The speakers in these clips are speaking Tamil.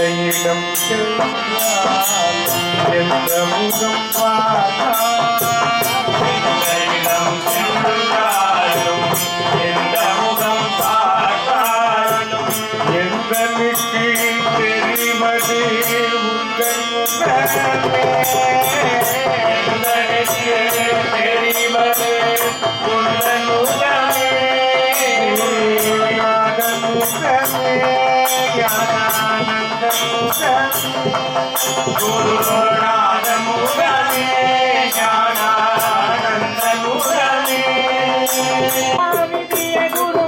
இடம் எந்த முகம் எந்த முகம் பார்த்தாலும் எந்தனுக்கு தெரிவது உங்கள் முகமே எந்தனுக்கு தெரிவது உங்கள் முகமே முகமே ஞானானந்த குருநாத முகமே ஞானானந்த முகமே குரு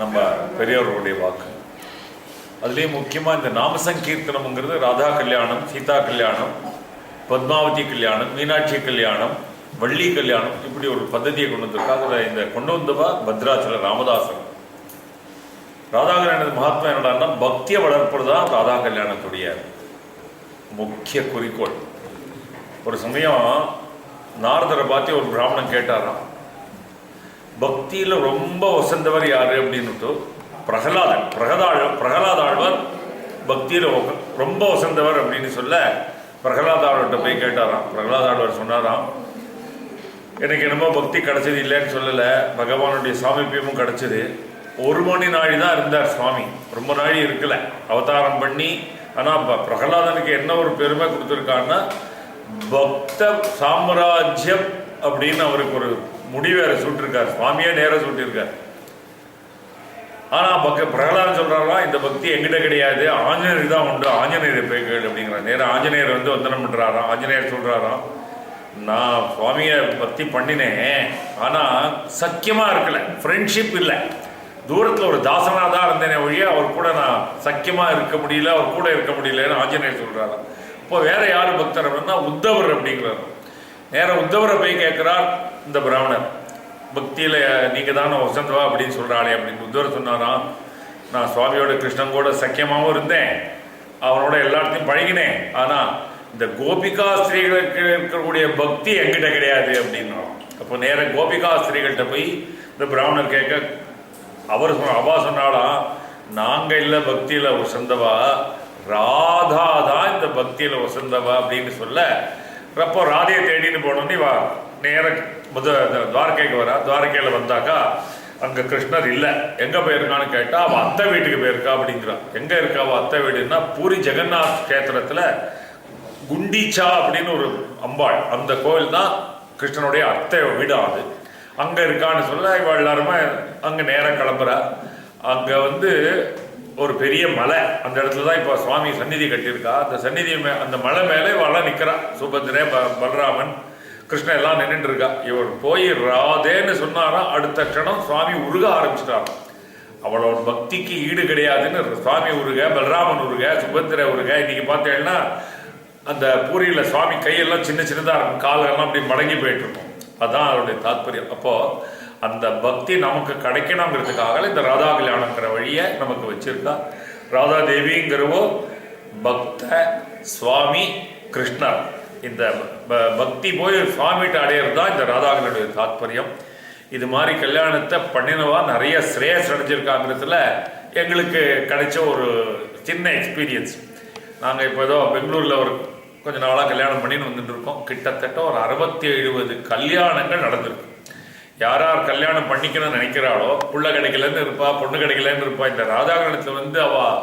நம்ம பெரியவர்களுடைய வாக்கு. அதுலேயும் முக்கியமாக இந்த நாம சங்கீர்த்தனம்ங்கிறது ராதா கல்யாணம், சீதா கல்யாணம், பத்மாவதி கல்யாணம், மீனாட்சி கல்யாணம், வள்ளி கல்யாணம், இப்படி ஒரு பద్ధதியை கொண்டு வந்திருக்காங்க. அதில் இந்த கொண்டு வந்தவா பத்ராச்சல ராமதாசன். ராதா கல்யாணத்து மகாத்மா என்னடான்னா பக்தியை வளர்ப்பது தான் ராதா கல்யாணத்துடைய முக்கிய குறிக்கோள். ஒரு சமயம் நாரதரை பார்த்து ஒரு பிராமணன் கேட்டாராம், பக்தியில் ரொம்ப வசந்தவர் யாரு அப்படின்னுட்டு. பிரகலாத ஆழ்வார் பக்தியில் ரொம்ப வசந்தவர் அப்படின்னு சொல்ல பிரகலாத ஆழ்வார்கிட்ட போய் கேட்டாராம். பிரகலாத ஆழ்வார் சொன்னாராம், எனக்கு என்னமோ பக்தி கிடைச்சது இல்லைன்னு சொல்லலை, பகவானுடைய சாமீபியமும் கிடைச்சது. ஒரு மணி நாழி தான் இருந்தார் சுவாமி, ரொம்ப நாழி இருக்கல அவதாரம் பண்ணி. ஆனால் பிரகலாதனுக்கு என்ன ஒரு பெருமை கொடுத்துருக்கான்னா பக்த சாம்ராஜ்யம் அப்படின்னு அவருக்கு ஒரு முடிவேற சூட்டிருக்கார், சுவாமியே நேராக சூட்டியிருக்கார். ஆனால் பிரகலாதன் சொல்கிறாராம், இந்த பக்தி எங்கிட்ட கிடையாது, ஆஞ்சநேயர் தான் உண்டு, ஆஞ்சநேயரை போய் கேள் அப்படிங்கிறார். நேராக ஆஞ்சநேயர் வந்து வந்தனம் பண்ணுறாராம். ஆஞ்சநேயர் சொல்கிறாராம், நான் சுவாமியை பக்தி பண்ணினேன், ஆனால் சக்கியமாக இருக்கலை, ஃப்ரெண்ட்ஷிப் இல்லை, தூரத்தில் ஒரு தாசனாக தான் இருந்தேனே ஒழிய அவர் கூட நான் சக்கியமாக இருக்க முடியல, அவர் கூட இருக்க முடியலன்னு ஆஞ்சநேயர் சொல்கிறாராம். இப்போ வேற யார் பக்தர் அப்படின்னா உத்தவர் அப்படிங்கிறார். நேராக உத்தவரை போய் கேட்குறார் இந்த பிராமணர், பக்தியில் நீங்கள் தானே வசந்தவா அப்படின்னு சொல்கிறாளே அப்படின்னு. உத்தவர் சொன்னாராம், நான் சுவாமியோட கிருஷ்ணன் கூட சக்கியமாகவும் இருந்தேன், அவனோட எல்லாத்தையும் பழகினேன், ஆனால் இந்த கோபிகா ஸ்திரீகளுக்கு இருக்கக்கூடிய பக்தி எங்கிட்ட கிடையாது அப்படின்னா. அப்போ நேராக கோபிகா ஸ்திரீகள்கிட்ட போய் இந்த பிராமணர் கேட்க அவா சொன்னாலாம், நாங்கள் இல்லை பக்தியில் வசந்தவா, ராதா தான் இந்த பக்தியில் வசந்தவா அப்படின்னு சொல்ல அப்போ ராதையை தேடின்னு போனோன்னு வா நேர துவாரகைக்கு வரா. துவாரகையில் வந்தாக்கா அங்கே கிருஷ்ணர் இல்லை. எங்கே போயிருக்கான்னு கேட்டால் அவள் அத்தை வீட்டுக்கு போயிருக்கா அப்படிங்கிறான். எங்கே இருக்கா அவள் அத்தை வீடுன்னா பூரி ஜெகநாத் கஷேத்திரத்தில் குண்டீச்சா அப்படின்னு ஒரு அம்பாள், அந்த கோவில் தான் கிருஷ்ணனுடைய அத்தை வீடு. ஆகுது அங்கே இருக்கான்னு சொல்ல இவள் எல்லாருமே அங்கே நேரம் கிளம்புறா. அங்கே ஒரு பெரிய மலை, அந்த இடத்துல தான் இப்போ சுவாமி சந்நிதி கட்டியிருக்கா. அந்த சந்நிதி அந்த மலை மேலே இவெல்லாம் நிற்கிறா. சுபத்திரே பலராமன் கிருஷ்ணன் எல்லாம் நின்றுட்டு இருக்கா. இவர் போய் ராதேன்னு சொன்னாராம், அடுத்த க்ஷணம் சுவாமி உருக ஆரம்பிச்சிட்டாராம். அவளோட பக்திக்கு ஈடு கிடையாதுன்னு சுவாமி உருக, பலராமன் உருக, சுபத்திரை உருக. இன்னைக்கு பார்த்தீங்கன்னா அந்த பூரியில் சுவாமி கையெல்லாம் சின்ன சின்னதாக இருக்கும், காலெல்லாம் அப்படி மடங்கி போயிட்டு இருக்கும். அதுதான் அவருடைய தாத்பரியம். அப்போ அந்த பக்தி நமக்கு கிடைக்கணுங்கிறதுக்காக இந்த ராதா கல்யாணங்கிற வழியை நமக்கு வச்சிருக்கா. ராதா தேவிங்கிறவோ பக்த சுவாமி கிருஷ்ணர். இந்த பக்தி போய் சுவாமிகிட்ட அடையிறது தான் இந்த ராதாகளுடைய தாத்பரியம். இது மாதிரி கல்யாணத்தை பண்ணினவா நிறைய ஸ்ரேயஸ் அடைஞ்சிருக்காங்கிறதுல எங்களுக்கு கிடைச்ச ஒரு சின்ன எக்ஸ்பீரியன்ஸ். நாங்கள் இப்போ ஏதோ பெங்களூரில் ஒரு கொஞ்சம் நாளாக கல்யாணம் பண்ணின்னு வந்துட்டு இருக்கோம். கிட்டத்தட்ட ஒரு 60-70 கல்யாணங்கள் நடந்திருக்கு. யார் யார் கல்யாணம் பண்ணிக்கணும்னு நினைக்கிறாளோ, புள்ள கிடைக்கலன்னு இருப்பா, பொண்ணு கிடைக்கலன்னு இருப்பா. இந்த ராதாகரணத்தில் அவள்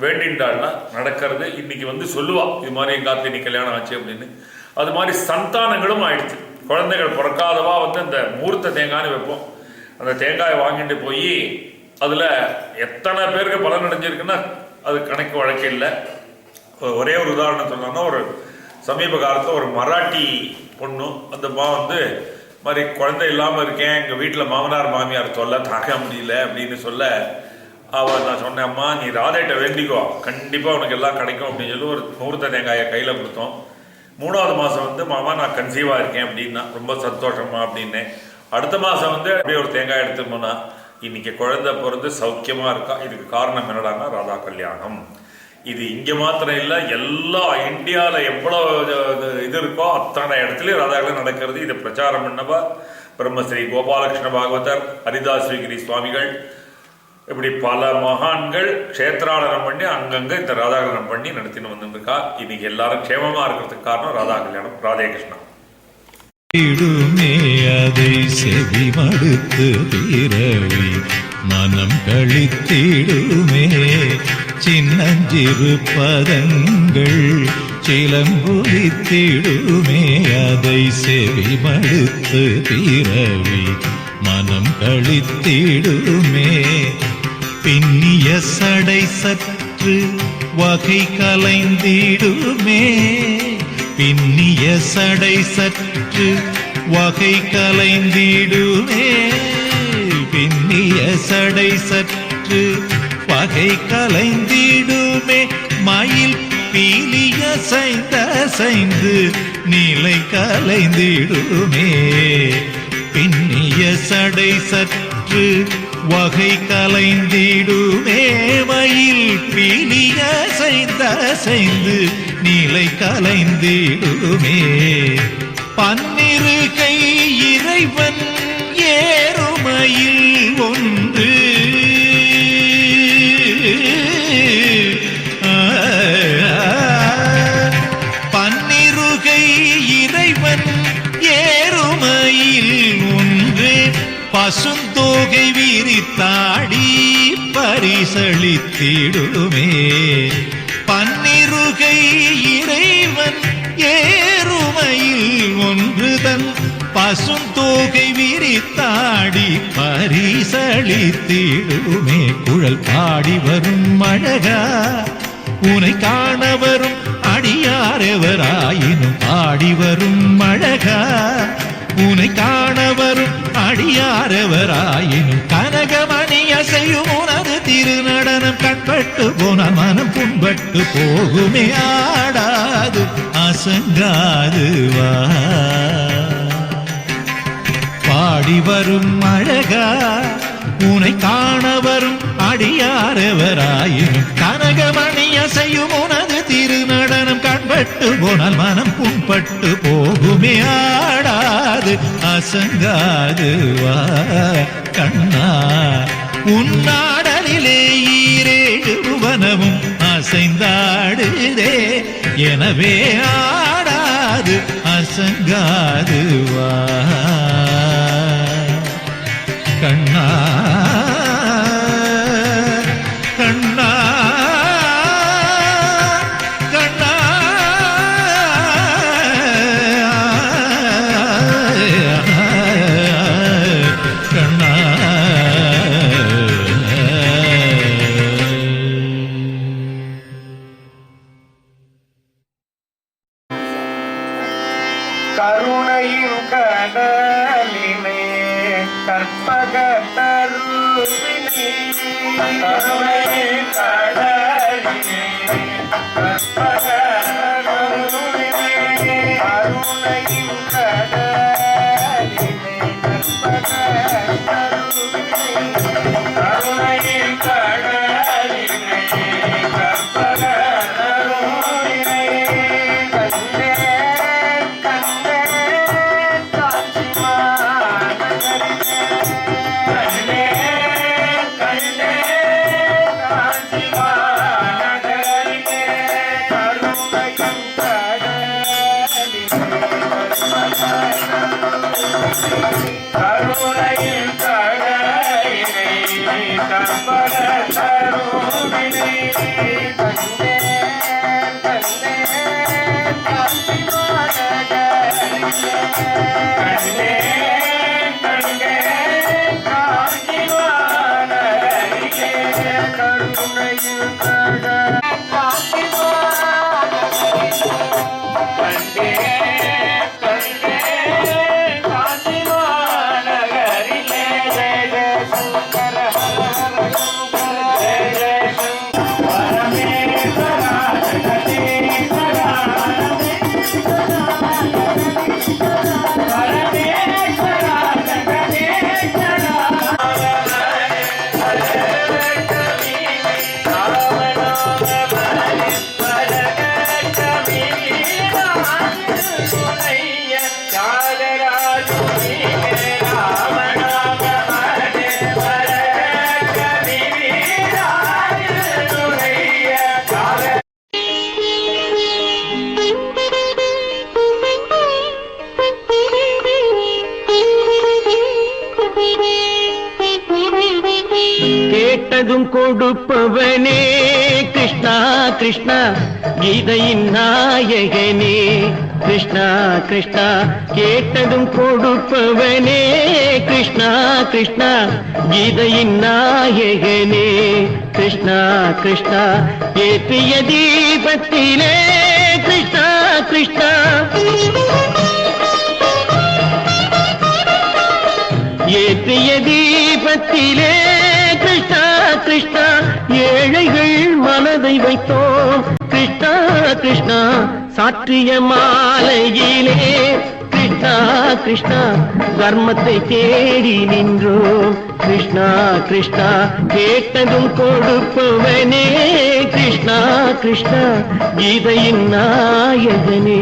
வேண்டின்றாள்னா நடக்கிறது. இன்னைக்கு சொல்லுவா இது மாதிரி எங்காத்து இன்னைக்கு கல்யாணம் ஆச்சு அப்படின்னு. அது மாதிரி சந்தானங்களும் ஆயிடுச்சு. குழந்தைகள் பிறக்காதவா அந்த மூர்த்த தேங்காய்னு வைப்போம். அந்த தேங்காயை வாங்கிட்டு போய் அதில் எத்தனை பேருக்கு பலன் அடைஞ்சிருக்குன்னா அது கணக்கு வழக்கு இல்லை. ஒரே ஒரு உதாரணம் சொல்லணும்னா, ஒரு சமீப காலத்தில் ஒரு மராட்டி பொண்ணு அந்த மாதிரி குழந்தை இல்லாமல் இருக்கேன், எங்கள் வீட்டில் மாமனார் மாமியார் சொல்ல தாக்க முடியல அப்படின்னு சொல்ல நான் சொன்னேன், அம்மா நீ ராதைகிட்ட வேண்டிக்கோ, கண்டிப்பாக உனக்கு எல்லாம் கிடைக்கும் அப்படின்னு சொல்லி ஒரு நூறுத்த தேங்காயை கையில் கொடுத்தோம். 3வது மாதம் மாமா நான் கன்சீவாக இருக்கேன் அப்படின்னா ரொம்ப சந்தோஷமா அப்படின்னு. அடுத்த மாதம் அப்படியே ஒரு தேங்காய் எடுத்து போனா இன்னைக்கு குழந்தை பிறந்து சௌக்கியமாக இருக்கா. இதுக்கு காரணம் என்னடான்னா ராதா கல்யாணம். இது இங்கே மாத்திரம் இல்லை, எல்லா இந்தியாவில் எவ்வளோ இது இருக்கோ அத்தனை இடத்துலையும் ராதாக்கள் நடக்கிறது. இதை பிரச்சாரம் பண்ணவா பிரம்மஸ்ரீ கோபாலகிருஷ்ண பாகவதர், ஹரிதாஸ்ரீகிரி சுவாமிகள், இப்படி பல மகான்கள் க்ஷேத்ராடனம் பண்ணி அங்கங்கே இந்த ராதாகல்யாணம் பண்ணி நடத்தின்னு வந்துருக்கா. இன்னைக்கு எல்லாரும் க்ஷேமமாக இருக்கிறதுக்கு காரணம் ராதா கல்யாணம். ராதே கிருஷ்ணா. அதை செவி மடுத்து பிறவி மனம் கழித்திடுமே சின்னஞ்சிறு பதங்கள் சிலம்புலித்திடுமே. அதை செவி மடுத்து பிறவி மனம் கழித்திடுமே. பின்னிய சடை சற்று வகை கலைந்திடுமே. பின்னிய சடை சற்று வகை கலைந்திடுமே. பின்னிய சடை சற்று வகை கலைந்திடுமே. மயில் பீலிய சைந்து நிலை கலைந்திடுமே. பின்னிய சடை சற்று வகை கலைந்திடுமே. மயில் பீலிய சைந்து நிலை கலைந்திடுமே. பன்னிரு கை இறைவன் ஏறுமையில் ஒன்று பன்னிருகை இறைவன் ஏறுமையில் ஒன்று பசுந்தோகை விரித்தாடி பரிசளித்திடுமே. பன்னிருகை இறைவன் ஏறுமையில் ஒன்றுதன் பசுந்தோகை விரித்தாடி பரிசளித்திடுமே. குழல் பாடி வரும் அழகா உனை காண வரும் அடியாரெவராயினும் பாடி வரும் அழகா உனை காண வரும் அடியாரெவராயினும் கனகமணி அசையும் உனது திருநடனம் கண்பட்டு போனால் மனம் புண்பட்டு போகுமே. ஆடாது அசங்காது வா பாடி வரும் அழகா உனை காண வரும் அடியாரெவராயினும் கனகமணி அசையும் உனது திருநடனம் கண்பட்டு போனால் மனம் புண்பட்டு போகுமே. ஆடாது அசங்காது வா கண்ணா. உன்னாடலிலே ஈரேழு புவனமும் அசைந்தாடுதே. எனவே ஆடாது கசங்காது வா கண்ணா கண்ணா கண்ணா கண்ணா கருணையின் கடலினை கற்பக தருவினை கருணையின் கடலினை கற்பக தருவினை கருணையின் கடலினை கற்பக தருவினை கருணையின் கடலினை கற்பக தருவினை கண்டே கண்டே காஞ்சி மாநகரிலே கண்டே கண்டே காஞ்சி மாநகரிலே கருணையின் கருணையின் கடலினை கற்பக தருவினை கண்டே கண்டே காஞ்சி மாநகரிலே கண்டே கண்டே காஞ்சி மாநகரிலே கருணையின் காஞ்சி மாநகரிலே கண்டே கண்டே காஞ்சி மாநகரிலே ஜெய ஜெய சங்கர ஹர ஹர சங்கர ஜெய ஜெய சங்கர பரமேஸ்வரா ஜெகதீஸ்வரா பரமேஸ்வரா ஜெகதீஸ்வரா கேட்டதும் கொடுப்பவனே கிருஷ்ணா கிருஷ்ணா கீதையின் நாயகனே கிருஷ்ணா கிருஷ்ணா கேட்டதும் கொடுப்பவனே கிருஷ்ணா கிருஷ்ணா கீதையின் நாயகனே கிருஷ்ணா கிருஷ்ணா ஏற்றிய தீபத்திலே கிருஷ்ணா கிருஷ்ணா ஏற்றிய தீபத்திலே கிருஷ்ணா கிருஷ்ணா ஏழைகள் மனதை வைத்தோம் கிருஷ்ணா கிருஷ்ணா சாற்றிய மாலையிலே கிருஷ்ணா கிருஷ்ணா தர்மத்தை தேடி நின்றோம் கிருஷ்ணா கிருஷ்ணா கேட்டதும் கொடுப்பவனே கிருஷ்ணா கிருஷ்ணா கீதையின் நாயகனே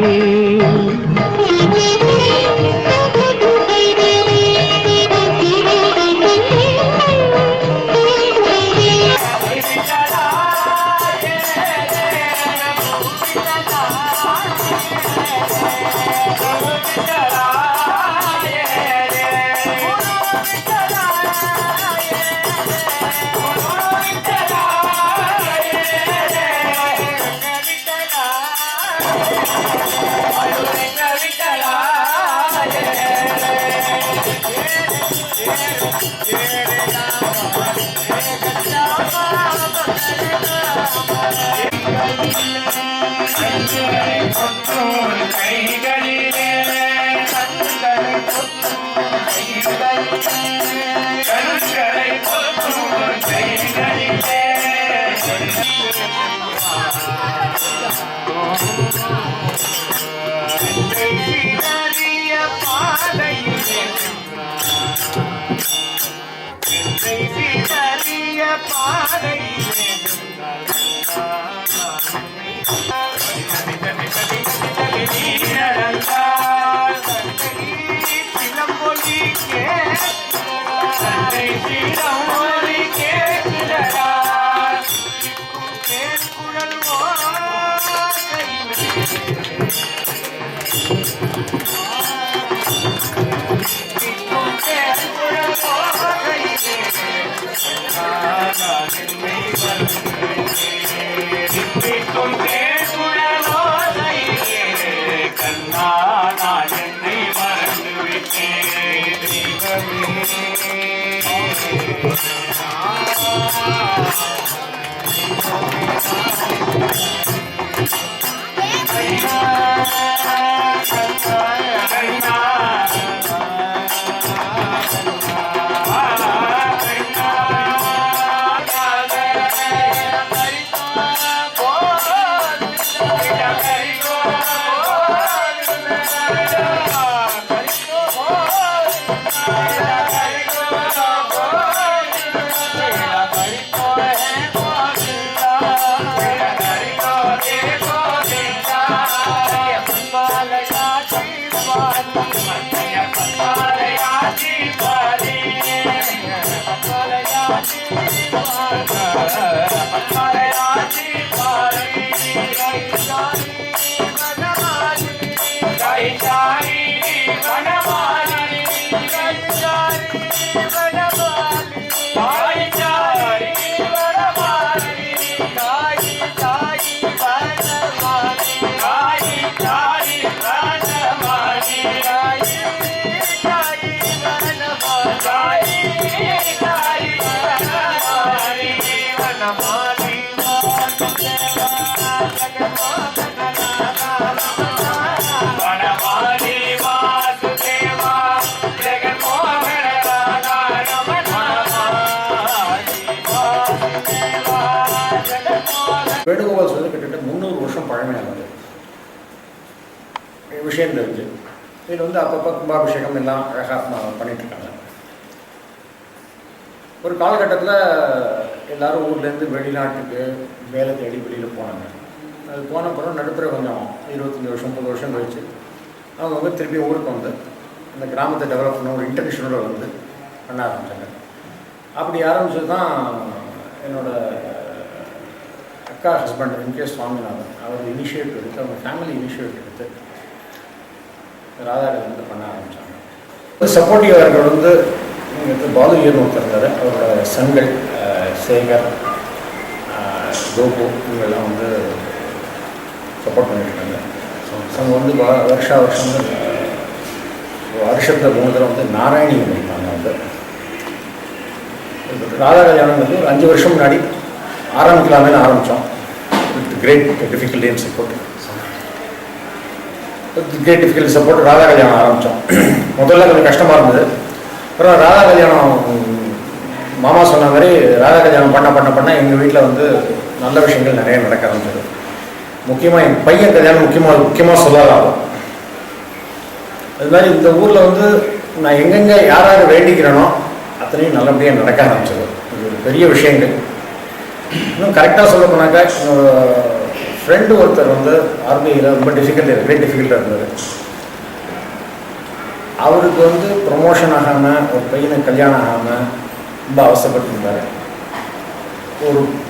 வேணுகோபால் சொல்லி கிட்டத்தட்ட 300 வருஷம் பழமையானது விஷயம் தெரிஞ்சு இது வந்து அப்பப்போ கும்பாபிஷேகம் எல்லாம் அழகாக பண்ணிட்டுருக்காங்க. ஒரு காலகட்டத்தில் எல்லோரும் ஊர்லேருந்து வெளிநாட்டுக்கு வேலை தேடி வெளியில் போனாங்க. அது போன பிறகு நடுப்புற கொஞ்சம் 25 வருஷம் 30 வருஷம் கழிச்சு அவங்க வந்து திருப்பி ஊருக்கு வந்து அந்த கிராமத்தை டெவலப் பண்ண ஒரு இன்டர்நேஷனோட வந்து பண்ண ஆரம்பித்தாங்க. அப்படி ஆரம்பிச்சது தான் என்னோடய அக்கா ஹஸ்பண்ட் எம்.கே. சுவாமிநாதன். அவர் இனிஷியேட் எடுத்து அவங்க ஃபேமிலி இனிஷியேட் எடுத்து ராதாகிருஷ்ணன் பண்ண ஆரம்பித்தாங்க. ஒரு சப்போர்ட்டிவ் அவர்கள் வந்து இங்கே பாலுயர்னு ஒருத்தர் இருந்தார். அவரோட சன்கள் சேகர், கோபு இவங்கெல்லாம் வந்து சப்போர்ட் பண்ணியிருக்காங்க. அவங்க வந்து வருஷம் வருஷத்தில் 3 தடவை வந்து நாராயணி பண்ணியிருக்காங்க. வந்து ராதா கல்யாணம் வந்து ஒரு 5 வருஷம் முன்னாடி ஆரம்பிக்கலாமே ஆரம்பித்தோம். With great difficulty and support Radha Kalyanam ஆரம்பித்தோம். முதல்ல கொஞ்சம் கஷ்டமாக இருந்தது. அப்புறம் ராதா கல்யாணம் மாமா சொன்ன மாதிரி ராதா கல்யாணம் பண்ண எங்கள் வீட்டில் வந்து நல்ல விஷயங்கள் நிறைய நடக்க ஆரம்பிச்சது. முக்கியமாக என் பையன் கல்யாணம் முக்கியமாக சொல்லலாம். அது மாதிரி இந்த ஊரில் வந்து நான் எங்கெங்கே யாராவது வேண்டிக்கிறேனோ அத்தனையும் நல்லபடியாக நடக்க ஆரம்பிச்சது. இது ஒரு பெரிய விஷயங்கள். இன்னும் கரெக்டாக சொல்ல போனாக்கா என்னோடய ஃப்ரெண்டு ஒருத்தர் வந்து ஆர்பிஐயில் ரொம்ப கிரேட் டிஃபிகல்ட்டாக இருந்தார். அவருக்கு வந்து ப்ரொமோஷன் ஆகாமல் ஒரு பையனுக்கு கல்யாணம் ஆகாமல் ரொம்ப அவசரப்பட்டுருந்தார்.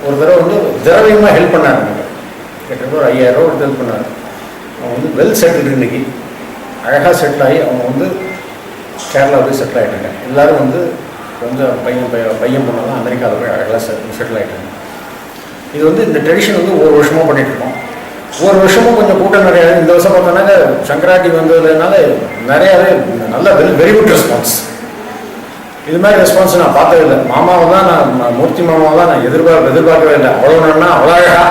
ஒரு தடவை வந்து திரவியமாக ஹெல்ப் பண்ணார். எனக்கு கிட்டத்தட்ட ஒரு 5000 ரூபா ஹெல்ப் பண்ணார். அவங்க வந்து வெல் செட்டில்டு, இன்றைக்கி அழகாக செட்டில் ஆகி அவங்க வந்து கேரளா போய் செட்டில் ஆகிட்டாங்க. எல்லோரும் வந்து பையன் பொண்ணெல்லாம் அமெரிக்காவில் போய் அழகாக செட்டில் ஆகிட்டாங்க. இது வந்து இந்த ட்ரெடிஷன் வந்து ஒவ்வொரு வருஷமும் பண்ணிகிட்ருக்கோம். ஒவ்வொரு வருஷமும் கொஞ்சம் கூட்டம் நிறையா. இந்த வருஷம் பார்த்தோன்னாக்க சங்கராட்டி வந்ததுனால நிறையாவே நல்ல வெரி குட் ரெஸ்பான்ஸ். இது மாதிரி ரெஸ்பான்ஸ் நான் பார்த்ததில்லை. மாமாவை தான் நான் மூர்த்தி மாமாவை தான் நான் எதிர்பார்க்கவே இல்லை. அவ்வளோ அழகா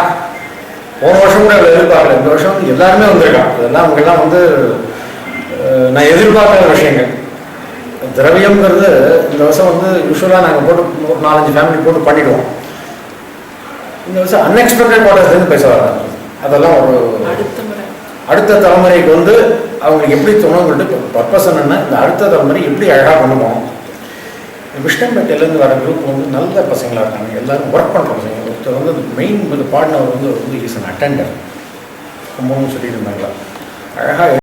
போன வருஷம் கூட அவ்வளோ எதிர்பார்க்கல. இந்த வருஷம் வந்து எல்லாருமே வந்திருக்காங்க. இதெல்லாம் அவங்கெல்லாம் வந்து நான் எதிர்பார்க்காத விஷயங்கள். திரவியம்ங்கிறது இந்த வருஷம் வந்து யூஸ்வலாக நாங்கள் போட்டு ஒரு 4-5 ஃபேமிலி போட்டு பண்ணிவிடுவோம். இந்த வருஷம் அன்எக்ஸ்பெக்டட் குவார்ட்டர்ஸ்லேருந்து பேச வராங்க. அதெல்லாம் ஒரு அடுத்த தலைமுறைக்கு வந்து அவங்களுக்கு எப்படி தோணுங்கிறது பர்பஸ் என்னென்னா இந்த அடுத்த தலைமுறை எப்படி அழகாக கொண்டு போகணும். விஷ்ணம்பேட்டையிலேருந்து வர குரூப் வந்து நல்ல பசங்களாக இருக்காங்க. எல்லோரும் ஒர்க் பண்ணுற பசங்க. ஒருத்தர் வந்து மெயின் பாட்னர் வந்து இஸ் அன் அட்டெண்டர் கும்பம்னு சொல்லிட்டு இருந்தாங்களா அழகாக